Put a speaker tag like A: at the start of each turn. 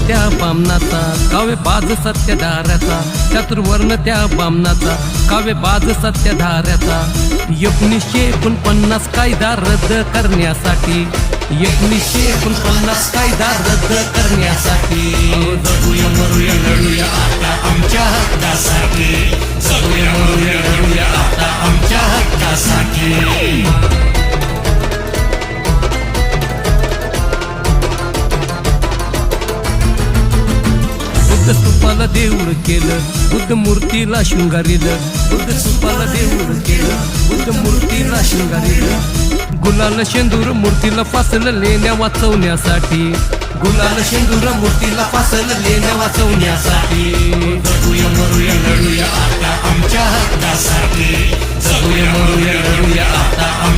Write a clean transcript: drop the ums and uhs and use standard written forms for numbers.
A: त्या बामणाचा, काव्य बाज सत्यधाऱ्याचा, चातुर्वर्ण त्या बामणाचा, काव्य बाज सत्यधाऱ्याचा. 1949 कायदा रद्द करण्यासाठी, 1949 कायदा रद्द करण्यासाठी. जगूया मरूया लढूया आता आमच्या हक्कासाठी, जगूया मरूया लढूया आता आमच्या हक्कासाठी. बुद्ध स्तूपाला देऊळ केलं, बुद्ध मूर्तीला शृंगारिलं, बुद्ध स्तूपाला देऊळ केलं, बुद्ध मूर्तीला शृंगारिलं. गुलाल शेंदूर मूर्तीला फासलं लेण्या वाचवण्यासाठी, गुलाल शेंदूर मूर्तीला फासलं लेण्या वाचवण्यासाठी. जगूया मरूया लढूया आता आमच्या हक्कासाठी, जगूया मरूया लढूया आता आमच्या